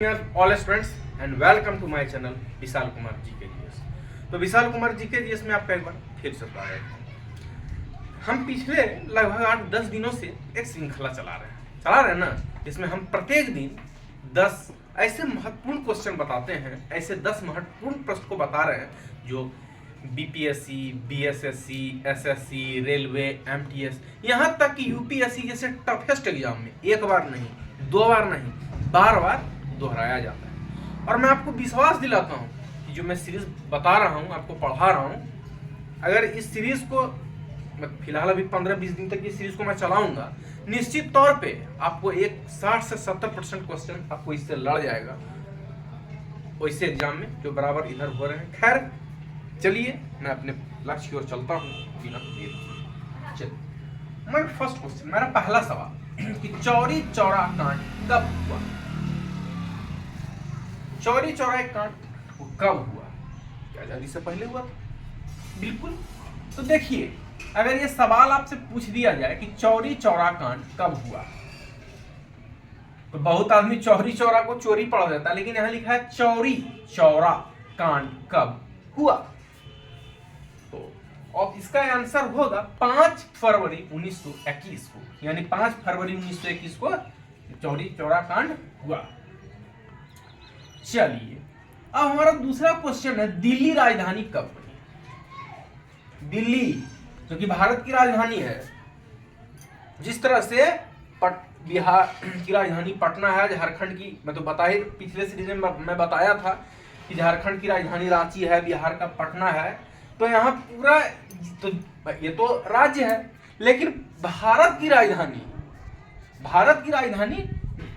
All students and welcome to my channel Vishal Kumar GKGS. तो Vishal Kumar GKGS में आपका एक बार फिर से स्वागत है। हम पिछले लगभग 8-10 दिनों से एक श्रृंखला चला रहे हैं ना, जिसमें हम प्रत्येक दिन 10 ऐसे महत्वपूर्ण क्वेश्चन बताते हैं, ऐसे 10 महत्वपूर्ण प्रश्न को बता रहे हैं जो BPSC, BSSC, SSC, railway, MTS, यहाँ तक कि यूपीएससी जैसे टफेस्ट एग्जाम में एक बार नहीं, 2 बार नहीं, बार दोहराया जाता है। और मैं आपको विश्वास दिलाता हूँ कि जो मैं सीरीज बता रहा हूँ, आपको पढ़ा रहा हूँ, अगर इस सीरीज को मैं फिलहाल अभी 15-20 दिन तक इस सीरीज को मैं चलाऊंगा, निश्चित तौर पे आपको एक 60 से 70% क्वेश्चन आपको इससे लड़ जाएगा वैसे एग्जाम में जो बराबर इधर हो रहे हैं। खैर चलिए मैं अपने लक्ष्य की ओर चलता हूँ बिना देर। चलिए मेरा फर्स्ट क्वेश्चन, मेरा पहला सवाल कि चौरी चौरा कांड कब हुआ? चौरी चौरा कांड कब हुआ? क्या आजादी से पहले हुआ था? बिल्कुल। तो देखिए, अगर ये सवाल आपसे पूछ दिया जाए कि चौरी चौरा कांड कब हुआ, तो बहुत आदमी चौरी चौरा को चोरी पढ़ देता है, लेकिन यहां लिखा है चौरी चौरा कांड कब हुआ। तो और इसका आंसर होगा 5 फरवरी 1921 को, यानी 5 फरवरी 1921 को चौरी चौरा कांड हुआ। चलिए अब हमारा दूसरा क्वेश्चन है, दिल्ली राजधानी कब बनी? दिल्ली जो कि भारत की राजधानी है, जिस तरह से बिहार की राजधानी पटना है, झारखंड की, मैं तो बता ही पिछले सीरीज में मैं बताया था कि झारखंड की राजधानी रांची है, बिहार का पटना है। तो यहाँ पूरा तो ये तो राज्य है, लेकिन भारत की राजधानी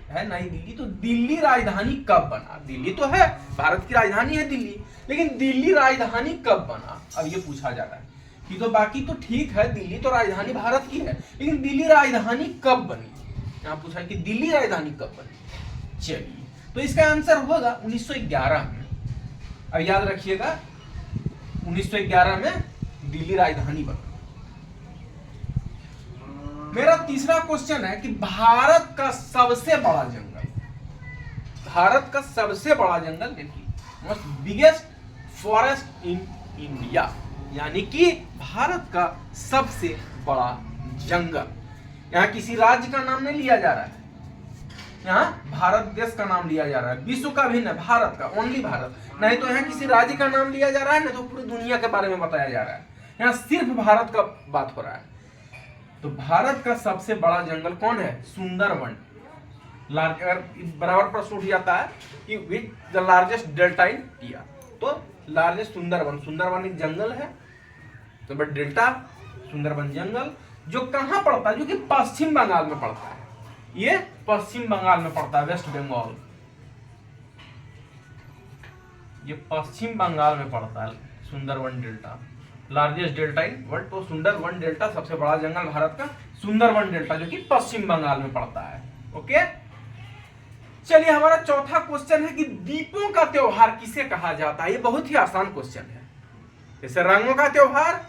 है नई दिल्ली। तो दिल्ली राजधानी कब बना? दिल्ली तो है, भारत की राजधानी है दिल्ली, लेकिन दिल्ली राजधानी कब बना, अब ये पूछा जा रहा है कि तो बाकी तो ठीक है, दिल्ली तो राजधानी भारत की है, लेकिन दिल्ली राजधानी कब बनी? यहाँ पूछा है कि दिल्ली राजधानी कब बनी। चलिए तो इसका आंसर होगा 1911 में। अब याद रखिएगा 1911 में दिल्ली राजधानी बना। मेरा तीसरा क्वेश्चन है कि भारत का सबसे बड़ा जंगल, देखिए most biggest forest in India, यानी कि भारत का सबसे बड़ा जंगल। यहाँ किसी राज्य का नाम नहीं लिया जा रहा है, यहाँ भारत देश का नाम लिया जा रहा है, विश्व का भी नहीं, भारत का, ओनली भारत। नहीं तो यहाँ किसी राज्य का नाम लिया जा रहा है, नहीं तो पूरी दुनिया के बारे में बताया जा रहा है। यहाँ सिर्फ भारत का बात हो रहा है। तो भारत का सबसे बड़ा जंगल कौन है? सुंदरवन। अगर बराबर प्रश्न उठ जाता है कि which the largest delta in India, तो लार्जेस्ट सुंदरवन एक जंगल है, तो बट डेल्टा सुंदरवन जंगल जो कहां पड़ता है? जो कि पश्चिम बंगाल में पड़ता है। ये पश्चिम बंगाल में पड़ता है, वेस्ट बंगाल, ये पश्चिम बंगाल में पड़ता है Sundarban delta, largest delta in world. तो सुंदरवन डेल्टा सबसे बड़ा जंगल भारत का, सुंदरवन डेल्टा जो कि पश्चिम बंगाल में पड़ता है। ओके, चलिए हमारा चौथा क्वेश्चन है कि दीपों का त्योहार किसे कहा जाता है? ये बहुत ही आसान क्वेश्चन है। जैसे रंगों का त्योहार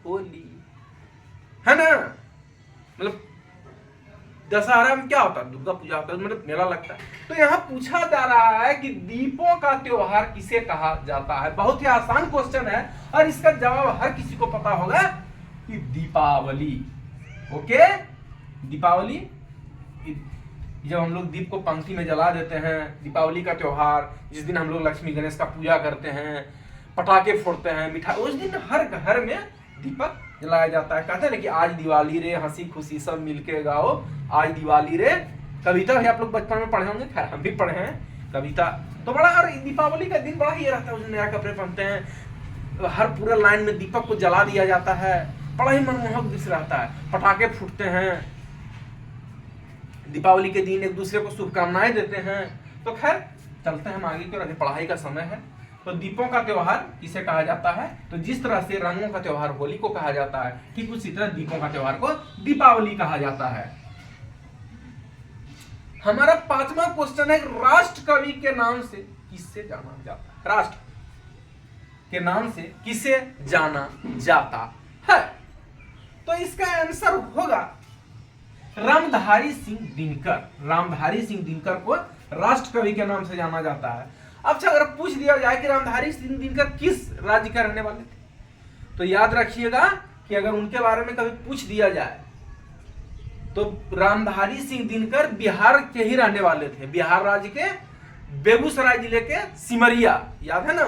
होली है ना, मतलब दशहरा में क्या होता है? दुर्गा पूजा होता है, मतलब मेला लगता है। तो यहाँ पूछा जा रहा है कि दीपों का त्योहार किसे कहा जाता है? बहुत ही आसान क्वेश्चन है और इसका जवाब हर किसी को पता होगा कि दीपावली। ओके, दीपावली, जब हम लोग दीप को पंक्ति में जला देते हैं, दीपावली का त्योहार, जिस दिन हम लोग लक्ष्मी गणेश का पूजा करते हैं, पटाखे फोड़ते हैं, मिठाई, उस दिन हर घर में दीपक जलाया जाता है। कहते हैं कि आज दिवाली रे, हंसी खुशी सब मिलके गाओ, आज दिवाली रे। कविता भी आप लोग बचपन में पढ़े होंगे, खैर हम भी पढ़े हैं कविता। तो बड़ा, और दीपावली का दिन बड़ा ये रहता है, उस नया कपड़े पहनते हैं, हर पूरा लाइन में दीपक को जला दिया जाता है, बड़ा ही मनमोहक दृश्य रहता है। पटाखे फूटते हैं, दीपावली के दिन एक दूसरे को शुभकामनाएं देते हैं। तो खैर चलते हैं हम आगे की ओर, पढ़ाई का समय है। तो दीपों का त्योहार किसे कहा जाता है? तो जिस तरह से रंगों का त्योहार होली को कहा जाता है, ठीक उसी तरह दीपों का त्योहार को दीपावली कहा जाता है। हमारा पांचवा क्वेश्चन है, राष्ट्र कवि के नाम से किससे जाना जाता है? राष्ट्र के नाम से किसे जाना जाता है? तो इसका आंसर होगा रामधारी सिंह दिनकर। रामधारी सिंह दिनकर को राष्ट्र कवि के नाम से जाना जाता है। अब अगर पूछ दिया जाए कि रामधारी सिंह दिनकर किस राज्य के रहने वाले थे, तो याद रखिएगा कि अगर उनके बारे में कभी पूछ दिया जाए तो रामधारी सिंह दिनकर बिहार के ही रहने वाले थे। बिहार राज्य के बेगूसराय जिले के सिमरिया, याद है ना,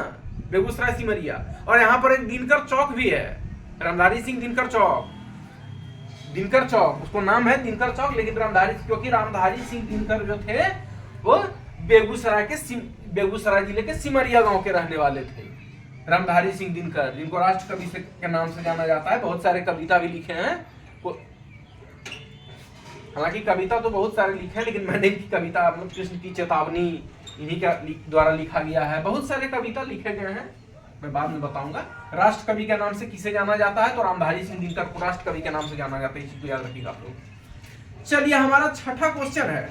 बेगूसराय सिमरिया। और यहाँ पर एक दिनकर चौक भी है, रामधारी सिंह दिनकर चौक, दिनकर चौक उसको नाम है दिनकर चौक, लेकिन रामधारी, क्योंकि रामधारी सिंह दिनकर जो थे वो बेगूसराय जिले के सिमरिया गांव के रहने वाले थे। रामधारी सिंह दिनकर, जिनको राष्ट्र कवि के नाम से जाना जाता है, बहुत सारे कविता भी लिखे हैं। हालांकि कविता तो बहुत सारे लिखे हैं, लेकिन मैंने की कविता मतलब कृष्ण की चेतावनी इन्हीं के द्वारा लिखा गया है। बहुत सारे कविता लिखे गए हैं, मैं बाद में बताऊंगा। राष्ट्र कवि के नाम से किसे जाना जाता है, तो रामधारी सिंह दिनकर को राष्ट्र कवि के नाम से जाना जाता है, इसी को याद रखिएगा आप लोग। चलिए हमारा छठा क्वेश्चन है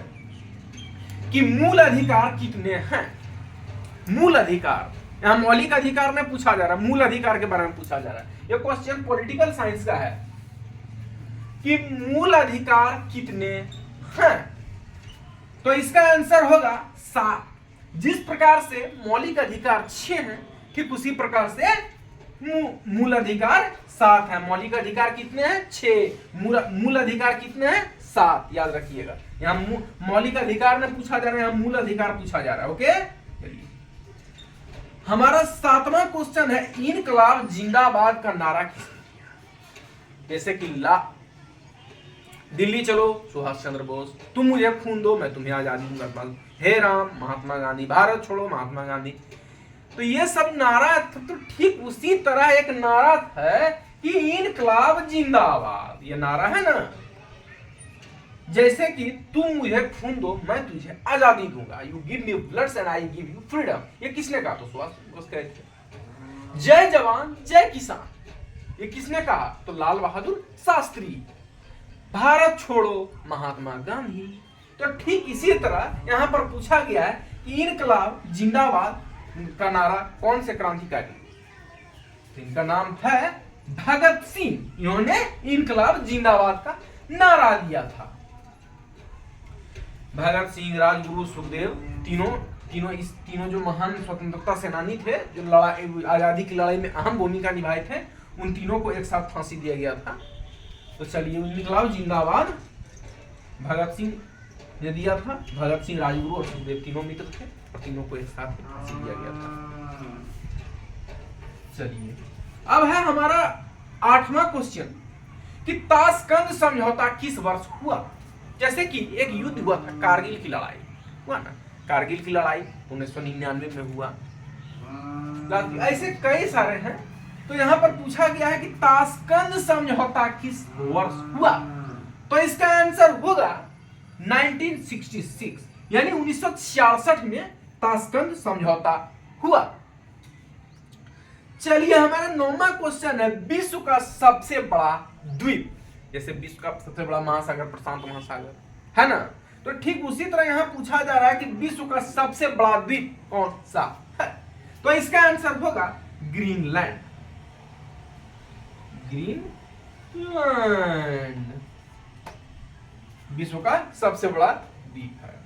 कि मूल अधिकार कितने हैं। मूल अधिकार, यहाँ मौलिक अधिकार में पूछा जा रहा है, मूल अधिकार के बारे में पूछा जा रहा है। यह क्वेश्चन पॉलिटिकल साइंस का है कि मूल अधिकार कितने हैं, तो इसका आंसर होगा 7। जिस प्रकार से मौलिक अधिकार 6 हैं, ठीक उसी प्रकार से मूल अधिकार 7 है। मौलिक अधिकार कितने हैं? 6। मूल अधिकार कितने हैं? 7। याद रखिएगा, यहाँ मौलिक अधिकार में पूछा जा रहा है, यहाँ मूल अधिकार पूछा जा रहा है। ओके, चलिए हमारा 7वां क्वेश्चन है, इनकलाब जिंदाबाद का नारा किसने? जैसे कि दिल्ली चलो सुभाष चंद्र बोस, तुम मुझे खून दो मैं तुम्हें आजादी दूंगा, हे राम महात्मा गांधी, भारत छोड़ो महात्मा गांधी। तो ये सब नारा तो ठीक उसी तरह एक नारा है कि इनकलाब जिंदाबाद, ये नारा है ना। जैसे कि तुम मुझे खून दो मैं तुझे आजादी दूंगा, you give me blood and I give you freedom, ये किसने कहा? तो सुभाष बोस कहे थे। जय जवान जय किसान, ये किसने कहा? तो लाल बहादुर शास्त्री। भारत छोड़ो महात्मा गांधी। तो ठीक इसी तरह यहां पर पूछा गया है कि इनकलाब जिंदाबाद का नारा कौन से क्रांतिकारी? इनका नाम है भगत सिंह, इन्होंने इनकलाब जिंदाबाद का नारा दिया था। भगत सिंह, राजगुरु, सुखदेव, तीनों जो महान स्वतंत्रता सेनानी थे, जो आजादी की लड़ाई में अहम भूमिका निभाए थे, उन तीनों को एक साथ फांसी दिया गया था। तो चलिए इनकलाब जिंदाबाद भगत सिंह ने दिया था। भगत सिंह, राजगुरु और सुखदेव तीनों मित्र थे और तीनों को एक साथ फांसी दिया गया था। चलिए अब है हमारा 8वां क्वेश्चन कि ताशकंद समझौता किस वर्ष हुआ? जैसे कि एक युद्ध हुआ था, कारगिल की लड़ाई हुआ ना, कारगिल की लड़ाई 1999 में हुआ। ऐसे कई सारे हैं, तो यहाँ पर पूछा गया है कि ताशकंद समझौता किस वर्ष हुआ? तो इसका आंसर होगा 1966, यानी 1966 में ताशकंद समझौता हुआ। चलिए हमारा 9वां क्वेश्चन है, विश्व का सबसे बड़ा द्वीप। जैसे विश्व का सबसे बड़ा महासागर प्रशांत महासागर है ना, तो ठीक उसी तरह यहाँ पूछा जा रहा है कि विश्व का सबसे बड़ा द्वीप कौन सा है? तो इसका आंसर होगा ग्रीनलैंड। ग्रीनलैंड विश्व का सबसे बड़ा द्वीप है।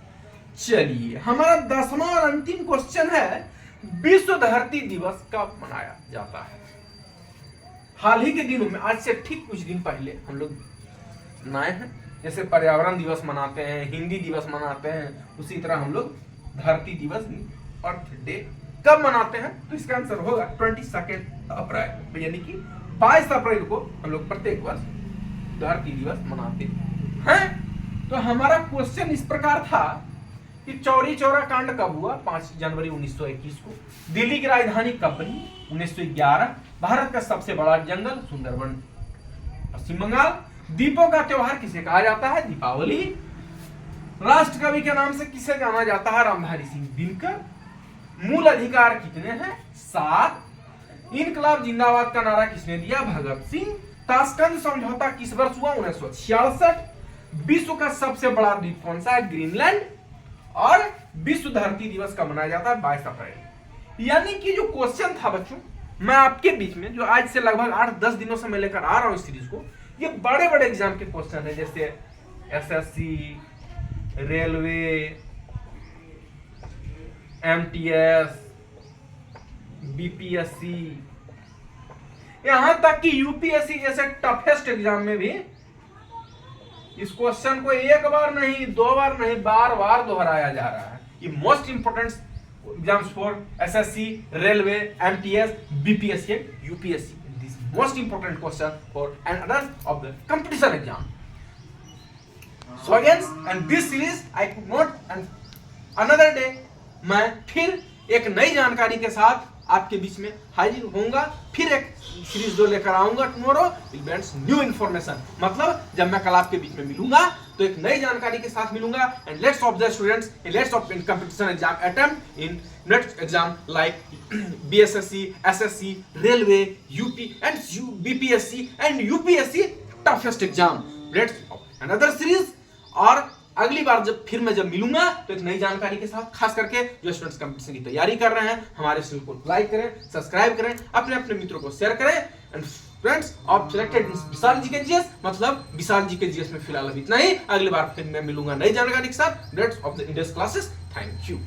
चलिए हमारा 10वां और अंतिम क्वेश्चन है, विश्व धरती दिवस कब मनाया जाता है? हाल ही के दिनों में, आज से ठीक कुछ दिन पहले हम लोग मनाए हैं। जैसे पर्यावरण दिवस मनाते हैं, हिंदी दिवस मनाते हैं, उसी तरह हम लोग धरती दिवस अर्थ डे कब मनाते हैं? तो इसका आंसर होगा 22 अप्रैल, यानी कि 22 अप्रैल को हम लोग प्रत्येक वर्ष धरती दिवस मनाते हैं। तो हमारा क्वेश्चन इस प्रकार था कि चौरी चौरा कांड कब हुआ? 5 जनवरी 1921 को। दिल्ली की राजधानी कब बनी? 1911। भारत का सबसे बड़ा जंगल सुंदरवन पश्चिम बंगाल। दीपों का त्योहार किसे कहा जाता है? दीपावली। राष्ट्र कवि के नाम से किसे जाना जाता है? रामधारी सिंह दिनकर। मूल अधिकार कितने हैं? 7। इनकलाब जिंदाबाद का नारा किसने दिया? भगत सिंह। ताशकंद समझौता किस वर्ष हुआ? 1966। विश्व का सबसे बड़ा द्वीप कौन सा है? ग्रीनलैंड। और विश्व धरती दिवस कब मनाया जाता है? 22 अप्रैल। यानी कि जो क्वेश्चन था बच्चों, मैं आपके बीच में जो आज से लगभग 8-10 दिनों से मैं लेकर आ रहा हूं इस सीरीज को, ये बड़े बड़े एग्जाम के क्वेश्चन है, जैसे एसएससी, रेलवे, MTS, BPSC, यहां तक कि यूपीएससी जैसे टफेस्ट एग्जाम में भी इस क्वेश्चन को एक बार नहीं, दो बार नहीं, बार बार दोहराया जा रहा है। ये most important exams for SSC, railway, MTS, BPSC and UPSC. This most important question for an other of the competition exam. So again, and this series I could not, and another day मैं फिर एक नई जानकारी के साथ आपके बीच में हाजिर होऊंगा। फिर एक सीरीज जो लेकर आऊंगा tomorrow will be new information. मतलब जब मैं कल आपके बीच में मिलूंगा तो एक नई जानकारी के साथ मिलूंगा। And let's of the students, let's of in competition exam attempt in next exam like BSSC, SSC, railway, UP and BPSC and UPSC toughest exam. Let's another series. और अगली बार जब मैं मिलूंगा तो एक नई जानकारी के साथ, खास करके जो स्टूडेंट्स कंपटीशन की तैयारी कर रहे हैं, हमारे चैनल को लाइक करें, सब्सक्राइब करें, अपने अपने मित्रों को शेयर करें। एंड फ्रेंड्स ऑफ सिलेक्टेड विशाल जी के जीएस, मतलब विशाल जी के जीएस में फिलहाल अभी इतना ही। अगली बार फिर मैं मिलूंगा नई जानकारी के साथ। Of the index classes. Thank you.